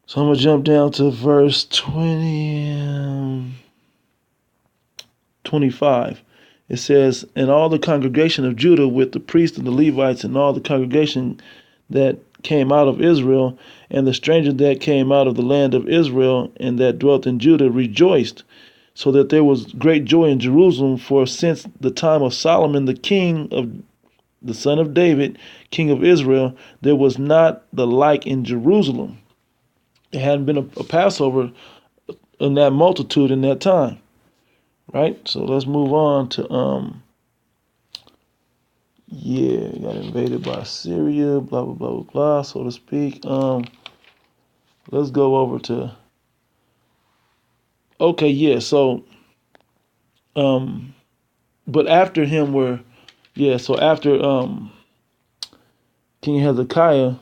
So I'm going to jump down to verse 25. It says, and all the congregation of Judah with the priests and the Levites and all the congregation that came out of Israel and the stranger that came out of the land of Israel and that dwelt in Judah rejoiced, so that there was great joy in Jerusalem, for since the time of Solomon the king of the son of David, king of Israel, there was not the like in Jerusalem. There hadn't been a Passover in that multitude in that time. Right? So let's move on to got invaded by Syria, blah blah blah blah blah, so to speak. Let's go over to so but after him were so after King Hezekiah,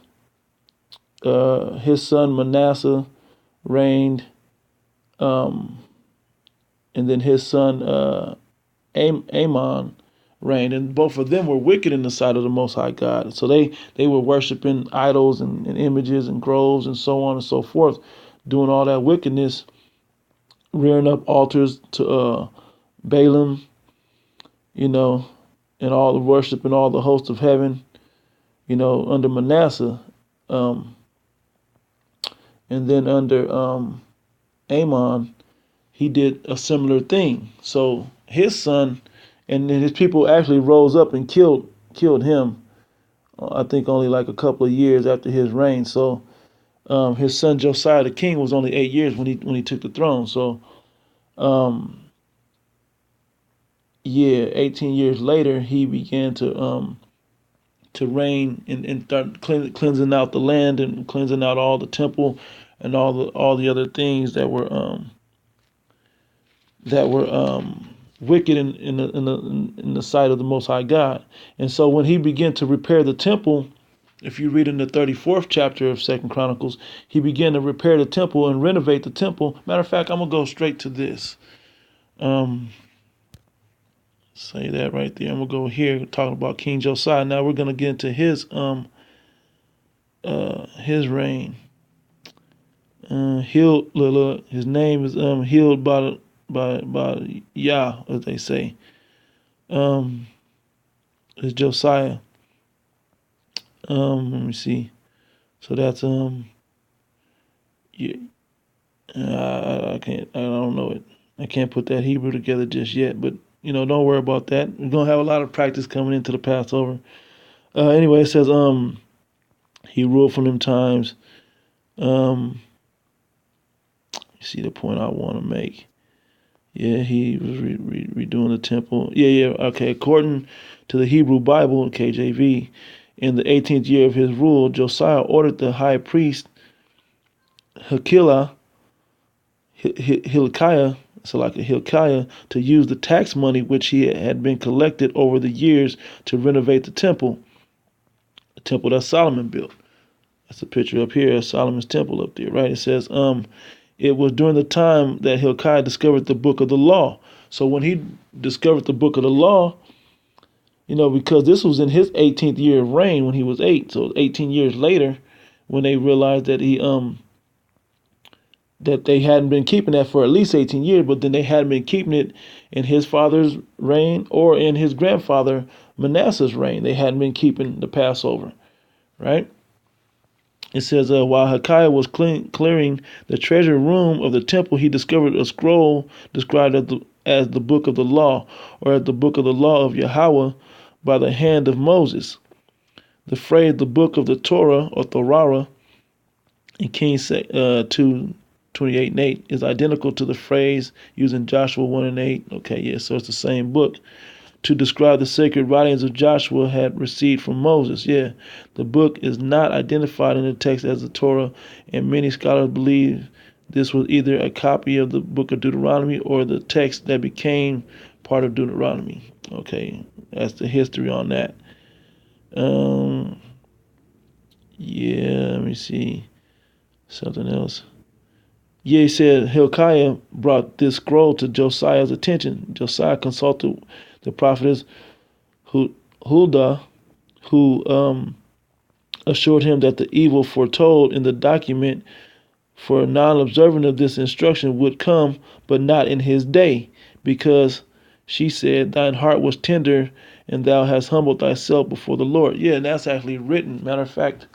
his son Manasseh reigned, and then his son Amon reigned, and both of them were wicked in the sight of the Most High God. So they were worshiping idols and images and groves and so on and so forth, doing all that wickedness, rearing up altars to Balaam, and all the worship and all the hosts of heaven, under Manasseh, and then under Amon, he did a similar thing. So his son and then his people actually rose up and killed him. I think only like a couple of years after his reign. So his son Josiah the king was only 8 years when he took the throne. So 18 years later he began to reign and start cleansing out the land and cleansing out all the temple and all the other things that were wicked in the sight of the Most High God. And so when he began to repair the temple, if you read in the 34th chapter of Second Chronicles, he began to repair the temple and renovate the temple. Matter of fact, I'm gonna go straight to this. Say that right there. I'm gonna go here talking about King Josiah. Now we're gonna get into his reign. His name is healed by Yah, as they say. Is Josiah. Let me see. So that's yeah. I can't. I don't know it. I can't put that Hebrew together just yet. But don't worry about that. We're gonna have a lot of practice coming into the Passover. Anyway, it says he ruled from them times. You see the point I want to make. Yeah, he was redoing the temple. Yeah. Okay, according to the Hebrew Bible, KJV, in the 18th year of his rule, Josiah ordered the high priest Hilkiah, to use the tax money which he had been collected over the years to renovate the temple that Solomon built. That's a picture up here of Solomon's temple up there, right? It says, it was during the time that Hilkiah discovered the book of the law. So when he discovered the book of the law, because this was in his 18th year of reign when he was 8. So 18 years later, when they realized that that they hadn't been keeping that for at least 18 years, but then they hadn't been keeping it in his father's reign or in his grandfather Manasseh's reign. They hadn't been keeping the Passover, right? It says, while Hilkiah was clearing the treasure room of the temple, he discovered a scroll described as the book of the law, or as the book of the law of Yahweh, by the hand of Moses. The phrase "the book of the Torah" or Torah in Kings 2:28 and 8 is identical to the phrase used in Joshua 1 and 8. Okay, yeah, so it's the same book. To describe the sacred writings of Joshua had received from Moses. Yeah, the book is not identified in the text as the Torah, and many scholars believe this was either a copy of the book of Deuteronomy or the text that became part of Deuteronomy. Okay, that's the history on that. Let me see. Something else. Yeah, he said Hilkiah brought this scroll to Josiah's attention. Josiah consulted the prophetess Huldah, who assured him that the evil foretold in the document for non-observant of this instruction would come, but not in his day, because she said, thine heart was tender, and thou hast humbled thyself before the Lord. Yeah, and that's actually written. Matter of fact,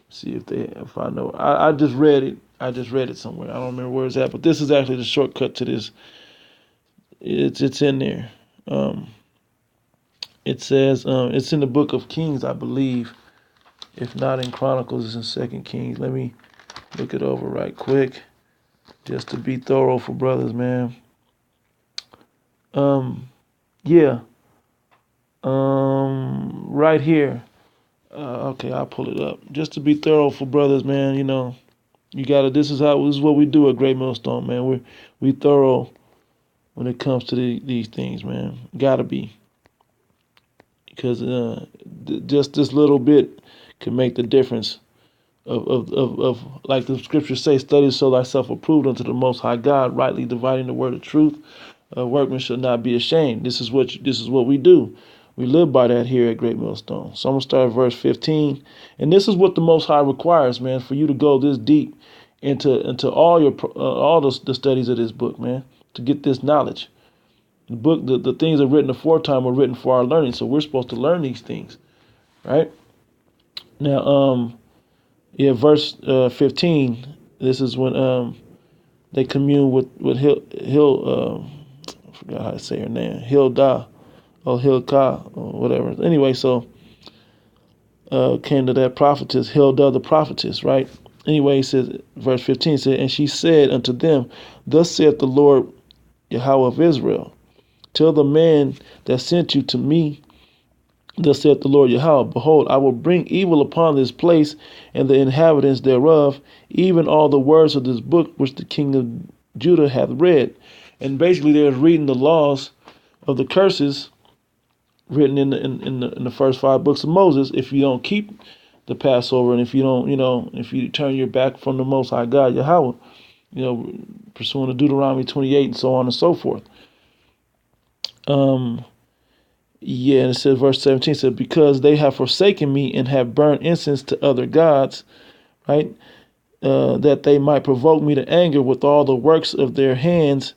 see if I know. I just read it. I just read it somewhere. I don't remember where it's at, but this is actually the shortcut to this. It's in there. It says it's in the book of Kings, I believe. If not in Chronicles, it's in Second Kings. Let me look it over right quick, just to be thorough for brothers, man. Yeah. Right here. Okay, I'll pull it up just to be thorough for brothers, man. You know, you gotta. This is what we do at Great Millstone, man. We thorough when it comes to these things, man. Gotta be, because just this little bit can make the difference. Of like the scriptures say, study to show thyself approved unto the Most High God, rightly dividing the word of truth. Workmen should not be ashamed. This is what we do. We live by that here at Great Millstone. So I'm gonna start at verse 15, and this is what the Most High requires, man, for you to go this deep into all your all the studies of this book, man, to get this knowledge. The book, the things that are written aforetime were written for our learning, so we're supposed to learn these things, right? Now, yeah, verse 15. This is when they commune with I forgot how to say her name, Hilda or Hilka or whatever. Anyway, so came to that prophetess, Hilda the prophetess, right? Anyway, he says, verse 15 said, and she said unto them, thus saith the Lord Yahweh of Israel, tell the man that sent you to me, thus saith the Lord Yahweh, behold, I will bring evil upon this place and the inhabitants thereof, even all the words of this book which the king of Judah hath read. And basically, they're reading the laws of the curses written in the first 5 books of Moses. If you don't keep the Passover, and if you don't, if you turn your back from the Most High God Yahweh, pursuing the Deuteronomy 28 and so on and so forth. Yeah, and it says, verse 17 said, because they have forsaken me and have burned incense to other gods, right? That they might provoke me to anger with all the works of their hands.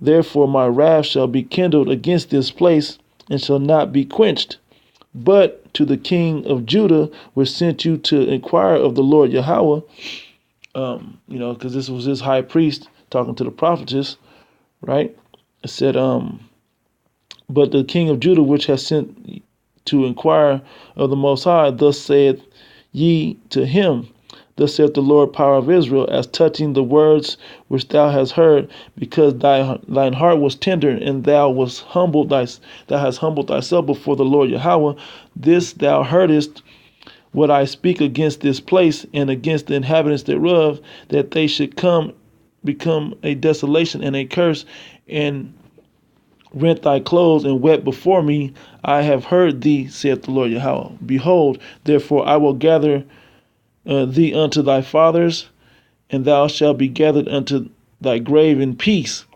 Therefore my wrath shall be kindled against this place and shall not be quenched. But to the king of Judah, which sent you to inquire of the Lord Yahweh, because this was his high priest talking to the prophetess, right? It said, but the king of Judah, which has sent to inquire of the Most High, thus saith ye to him, thus saith the Lord power of Israel, as touching the words which thou hast heard, because thine heart was tender, and thou hast humbled thyself before the Lord Yahweh. This thou heardest, what I speak against this place and against the inhabitants thereof, that they should become a desolation and a curse, and rent thy clothes and wept before me. I have heard thee, saith the Lord Yahweh. Behold, therefore I will gather thee unto thy fathers, and thou shalt be gathered unto thy grave in peace.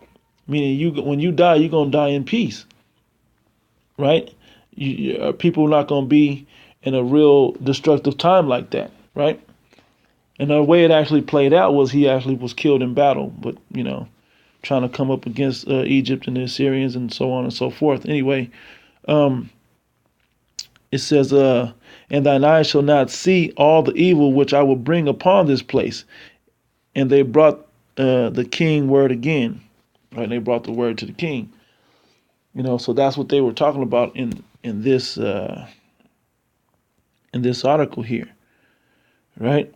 Meaning, when you die, you're gonna die in peace, right? People are not gonna be in a real destructive time like that, right? And the way it actually played out was he actually was killed in battle, but trying to come up against Egypt and the Assyrians and so on and so forth. Anyway, it says, and thine eyes shall not see all the evil which I will bring upon this place. And they brought the king word again, right? They brought the word to the king. So that's what they were talking about in this article here, right?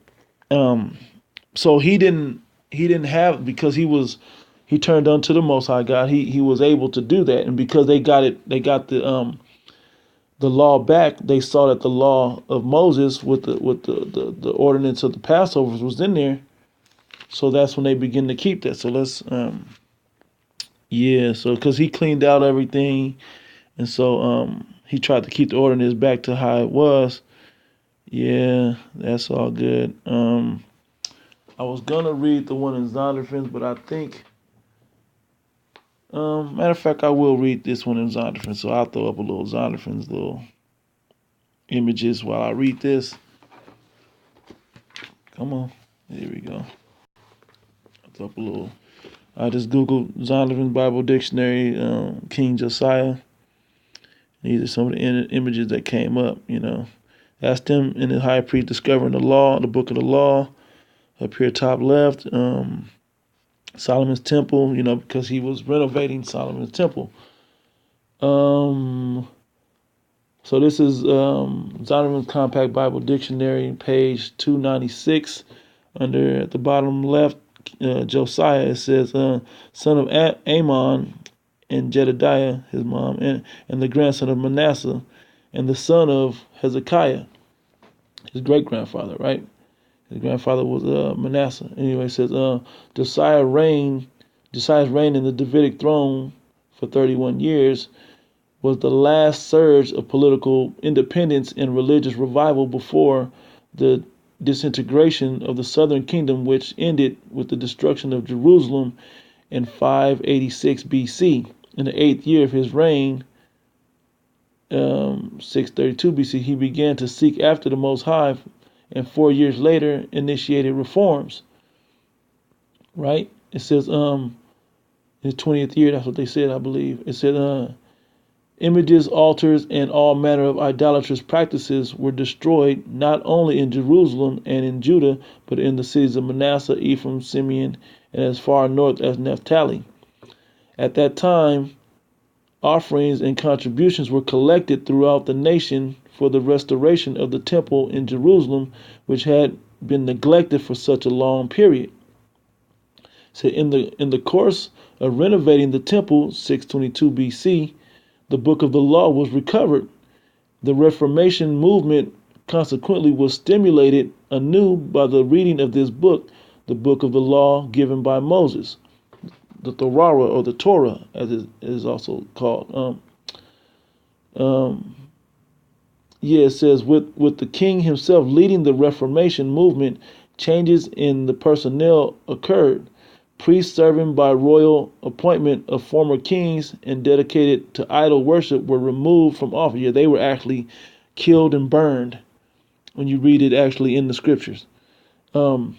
So he didn't have, because he turned unto the Most High God. He was able to do that, and because they got the law back. They saw that the law of Moses with the ordinance of the Passovers was in there, so that's when they begin to keep that. So let's so because he cleaned out everything, and so he tried to keep the ordinance back to how it was. Yeah, that's all good. I was gonna read the one in Zondervan's, but I think. Matter of fact, I will read this one in Zondervan, so I'll throw up a little Zondervan's little images while I read this, Come on. Here we go. Up a little. I just Googled Zondervan's Bible Dictionary, King Josiah. These are some of the images that came up, you know. That's them and the high priest discovering the law, the book of the law. Up here, top left, Solomon's temple, you know, because he was renovating Solomon's temple. So this is Zondervan's Compact Bible Dictionary, page 296. Under at the bottom left, Josiah, it says, son of Amon and Jedediah, his mom, and the grandson of Manasseh, and the son of Hezekiah, his great-grandfather, right? His grandfather was Manasseh. Anyway, it says, Josiah's reign in the Davidic throne for 31 years was the last surge of political independence and religious revival before the disintegration of the southern kingdom, which ended with the destruction of Jerusalem in 586 BC. In the 8th year of his reign, 632 BC, he began to seek after the Most High, and 4 years later initiated reforms. Right? It says, his 20th year, that's what they said, I believe. It said, images, altars, and all manner of idolatrous practices were destroyed not only in Jerusalem and in Judah, but in the cities of Manasseh, Ephraim, Simeon, and as far north as Naphtali. At that time, offerings and contributions were collected throughout the nation for the restoration of the temple in Jerusalem, which had been neglected for such a long period. So in the course of renovating the temple, 622 BC, the book of the law was recovered. The Reformation movement consequently was stimulated anew by the reading of this book, the book of the law given by Moses, the Torah, or the Torah, as it is also called. It says, with the king himself leading the Reformation movement, changes in the personnel occurred. Priests serving by royal appointment of former kings and dedicated to idol worship were removed from office. Yeah, they were actually killed and burned when you read it actually in the scriptures. It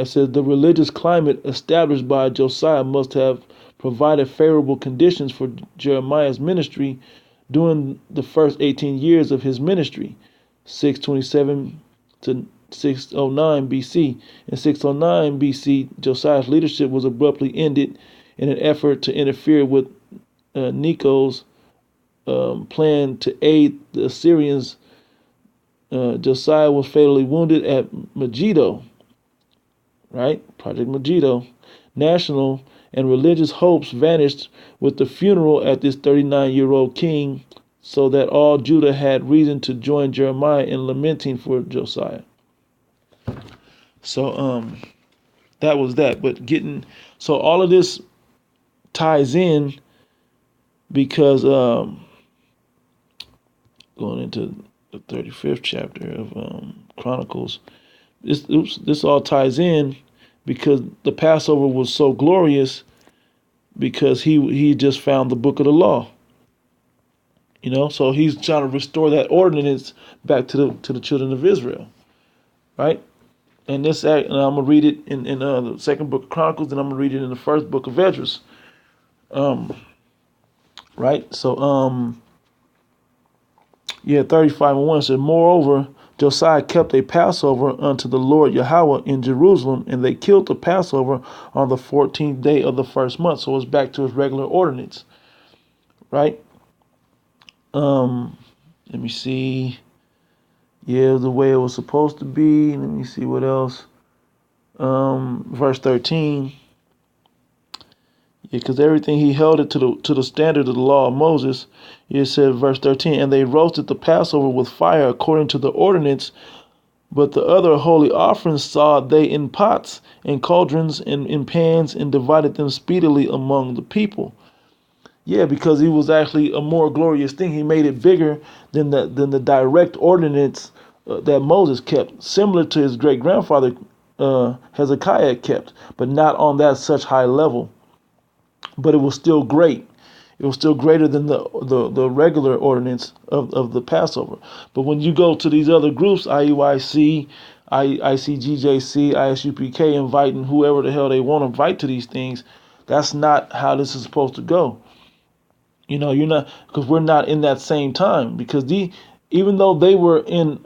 says the religious climate established by Josiah must have provided favorable conditions for Jeremiah's ministry during the first 18 years of his ministry, 627 to 609 BC. In 609 BC, Josiah's leadership was abruptly ended in an effort to interfere with Necho's plan to aid the Assyrians. Josiah was fatally wounded at Megiddo, right? Project Megiddo. National and religious hopes vanished with the funeral at this 39-year-old king, so that all Judah had reason to join Jeremiah in lamenting for Josiah. So that was that. But so all of this ties in because going into the 35th chapter of Chronicles, this all ties in because the Passover was so glorious because he just found the book of the law. You know, so he's trying to restore that ordinance back to the children of Israel, right? And this act, and I'm gonna read it in the second book of Chronicles, and I'm gonna read it in the first book of Esdras. Right? So 35:1 said, moreover, Josiah kept a Passover unto the Lord Yahweh in Jerusalem, and they killed the Passover on the 14th day of the first month. So it's back to his regular ordinance, right? Let me see. Yeah, the way it was supposed to be. Let me see what else. Verse 13. Yeah, because everything he held it to the standard of the law of Moses. It said, verse 13, and they roasted the Passover with fire according to the ordinance, but the other holy offerings saw they in pots and cauldrons and in pans, and divided them speedily among the people. Yeah, because it was actually a more glorious thing. He made it bigger than the direct ordinance that Moses kept, similar to his great grandfather Hezekiah kept, but not on that such high level. But it was still great. It was still greater than the regular ordinance of the Passover. But when you go to these other groups, IUIC, ICGJC, ISUPK inviting whoever the hell they want to invite to these things. That's not how this is supposed to go. You know, you're not, because we're not in that same time. Because even though they were in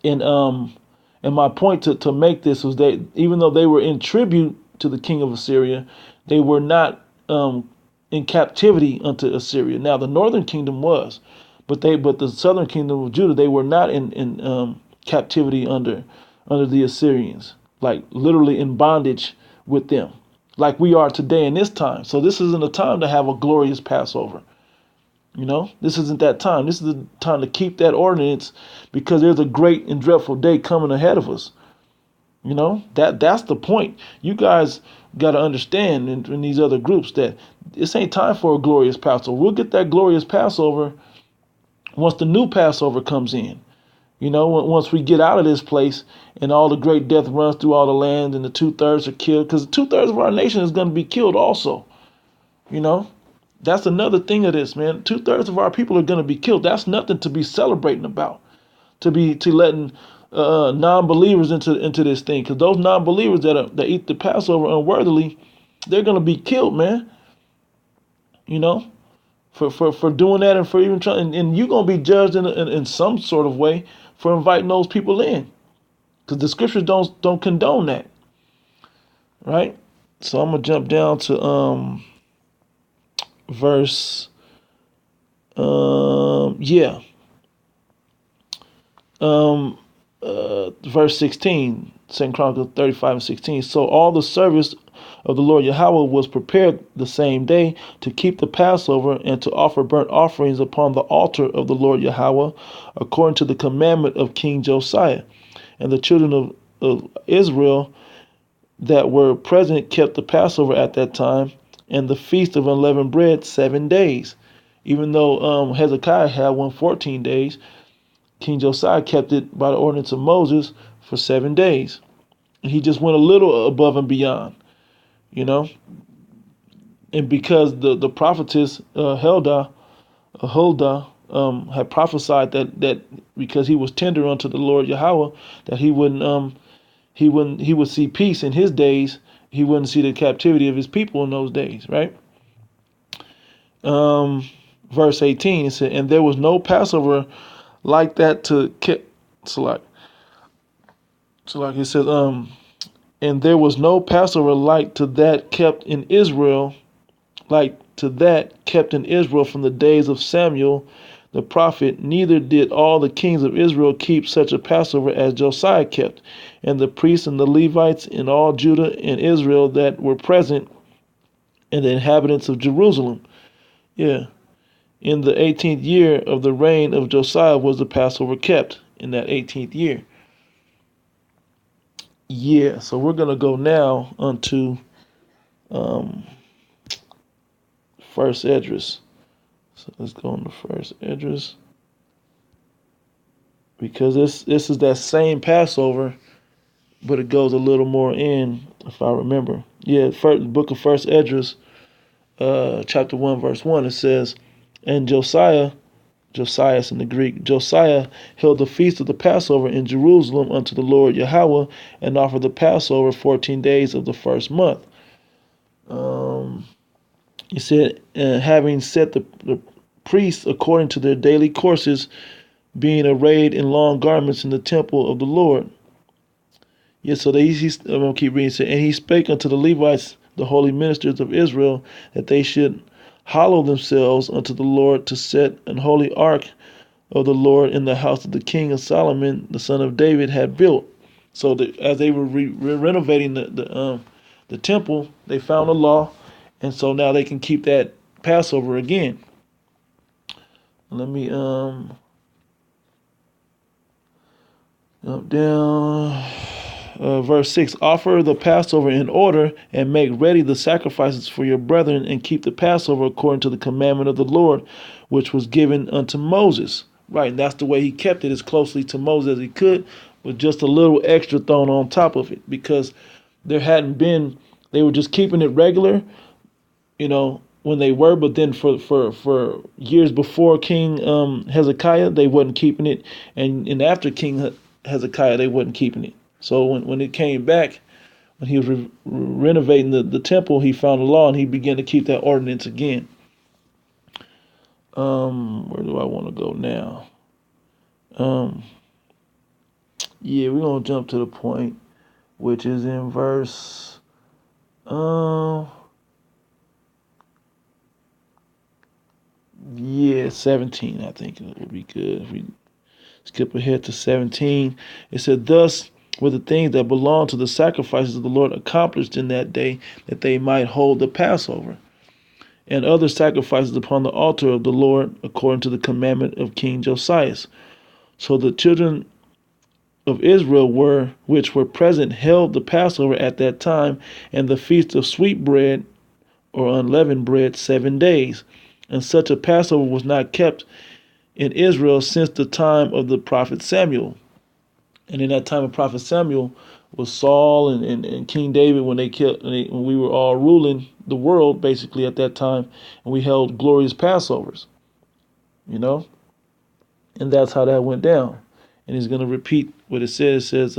and my point to make this was that even though they were in tribute to the king of Assyria, they were not in captivity unto Assyria. Now the northern kingdom was, but the southern kingdom of Judah, they were not in captivity under the Assyrians, like literally in bondage with them, like we are today in this time. So this isn't a time to have a glorious Passover. You know, this isn't that time. This is the time to keep that ordinance, because there's a great and dreadful day coming ahead of us. You know, that's the point. You guys got to understand in these other groups that this ain't time for a glorious Passover. We'll get that glorious Passover once the new Passover comes in. You know, once we get out of this place and all the great death runs through all the land and the 2/3 are killed, because 2/3 of our nation is going to be killed also. You know, that's another thing of this, man. 2/3 of our people are going to be killed. That's nothing to be celebrating about. To letting non-believers into this thing, because those non-believers that eat the Passover unworthily, they're going to be killed, man. You know, for doing that, and for even trying, and you're going to be judged in some sort of way for inviting those people in, because the scriptures don't condone that, right? So I'm gonna jump down to verse verse 16, 2 Chronicles 35:16. So all the service of the Lord Yahweh was prepared the same day to keep the Passover and to offer burnt offerings upon the altar of the Lord Yahweh, according to the commandment of King Josiah. And the children of Israel that were present kept the Passover at that time and the feast of unleavened bread 7 days. Even though Hezekiah had 114 days, King Josiah kept it by the ordinance of Moses for 7 days. He just went a little above and beyond, you know. And because the prophetess Huldah had prophesied that because he was tender unto the Lord Yahweh, that he would see peace in his days. He wouldn't see the captivity of his people in those days, right? Verse 18, it said, and there was no Passover like that to keep. So like it says, and there was no Passover like to that kept in Israel, from the days of Samuel the prophet, neither did all the kings of Israel keep such a Passover as Josiah kept, and the priests and the Levites and all Judah and Israel that were present, and the inhabitants of Jerusalem. Yeah. In the 18th year of the reign of Josiah was the Passover kept, in that 18th year. Yeah, so we're going to go now unto First Esdras. So let's go on to First Esdras, because this is that same Passover, but it goes a little more in, if I remember. Yeah, book of First Esdras, chapter 1, verse 1, it says, and Josias in the Greek, Josiah held the feast of the Passover in Jerusalem unto the Lord Yahweh, and offered the Passover 14 days of the first month. He said, having set the priests according to their daily courses, being arrayed in long garments in the temple of the Lord. Yes, so I'm going to keep reading. And he spake unto the Levites, the holy ministers of Israel, that they should hallow themselves unto the Lord, to set an holy ark of the Lord in the house of the king of Solomon, the son of David, had built. So as they were renovating the temple, they found a law, and so now they can keep that Passover again. Let me jump down. Verse 6, offer the Passover in order, and make ready the sacrifices for your brethren, and keep the Passover according to the commandment of the Lord, which was given unto Moses. Right, and that's the way he kept it, as closely to Moses as he could, with just a little extra thrown on top of it, because they were just keeping it regular, you know, when they were, but then for years before King Hezekiah, they wasn't keeping it, and after King Hezekiah, they wasn't keeping it. So when it came back, when he was renovating the temple, he found the law and he began to keep that ordinance again. Where do I want to go now? Yeah, we're gonna jump to the point, which is in verse 17. I think it would be good if we skip ahead to 17. It said, "Thus were the things that belonged to the sacrifices of the Lord accomplished in that day, that they might hold the Passover, and other sacrifices upon the altar of the Lord, according to the commandment of King Josiah. So the children of Israel which were present held the Passover at that time, and the feast of sweet bread or unleavened bread 7 days. And such a Passover was not kept in Israel since the time of the prophet Samuel." And in that time of prophet Samuel was Saul and King David, when when we were all ruling the world basically at that time, and we held glorious Passovers, and that's how that went down. And he's going to repeat what it says. It says,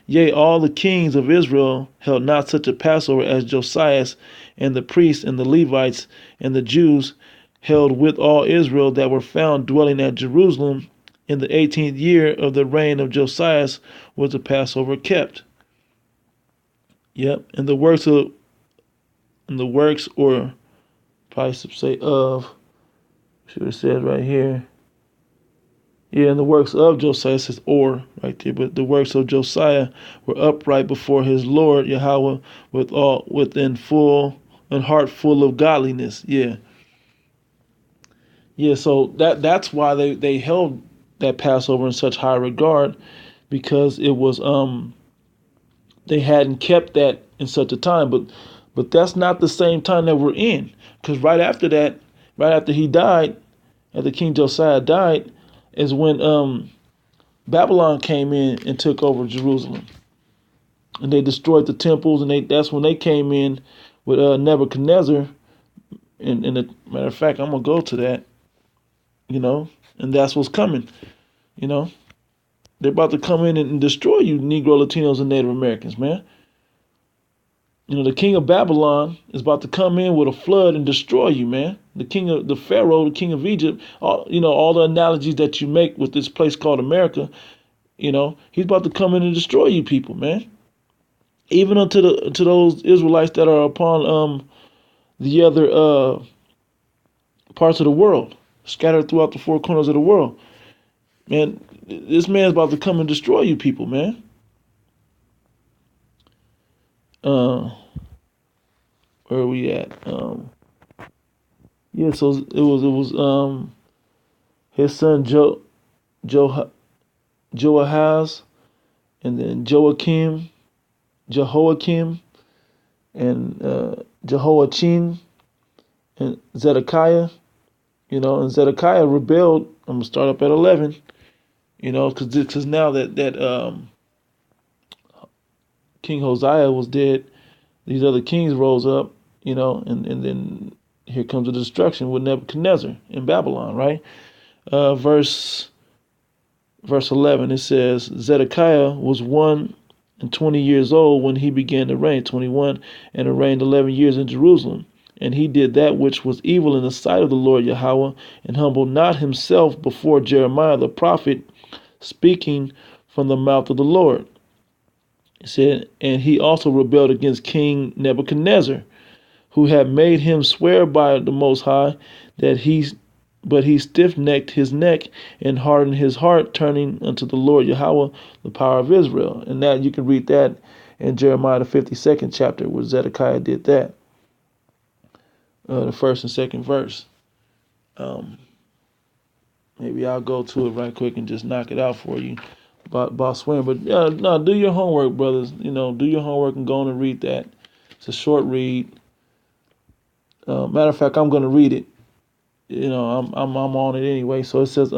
yea, all the kings of Israel held not such a Passover as Josiah, and the priests and the Levites and the Jews held with all Israel that were found dwelling at Jerusalem. In the 18th year of the reign of Josiah was the Passover kept. Yep, and the works, or probably should say of, should have said right here. Yeah, and the works of Josiah, says or right there, but the works of Josiah were upright before his Lord Yahweh within full and heart full of godliness. Yeah. Yeah, so that's why they held that Passover in such high regard, because it was they hadn't kept that in such a time, but that's not the same time that we're in, because right after that, right after he died, after King Josiah died, is when Babylon came in and took over Jerusalem, and they destroyed the temples, and that's when they came in with Nebuchadnezzar. And a matter of fact, I'm gonna go to that, and that's what's coming. They're about to come in and destroy you, Negro, Latinos, and Native Americans, man. The king of Babylon is about to come in with a flood and destroy you, man. The Pharaoh, the king of Egypt, all the analogies that you make with this place called America, he's about to come in and destroy you people, man. Even unto those Israelites that are upon the other parts of the world, scattered throughout the four corners of the world. Man, this man's about to come and destroy you people, man. Where are we at? Yeah, so it was his son Joahaz, and then Jehoiakim, and Jehoiachin, and Zedekiah. And Zedekiah rebelled. I'm gonna start up at 11. Because now that King Hosea was dead, these other kings rose up. And then here comes the destruction with Nebuchadnezzar in Babylon, right? Verse 11, it says, Zedekiah was 120 years old when he began to reign, 21, and reigned 11 years in Jerusalem. And he did that which was evil in the sight of the Lord Yahweh, and humbled not himself before Jeremiah the prophet, speaking from the mouth of the Lord. It said, and he also rebelled against King Nebuchadnezzar, who had made him swear by the Most High but he stiff-necked his neck and hardened his heart, turning unto the Lord Yahweh, the power of Israel. And that you can read that in Jeremiah the 52nd chapter, where Zedekiah did that. The first and second verse. Maybe I'll go to it right quick and just knock it out for you about swearing. But no, do your homework, brothers. Do your homework and go on and read that. It's a short read. Matter of fact, I'm going to read it. I'm on it anyway. So it says,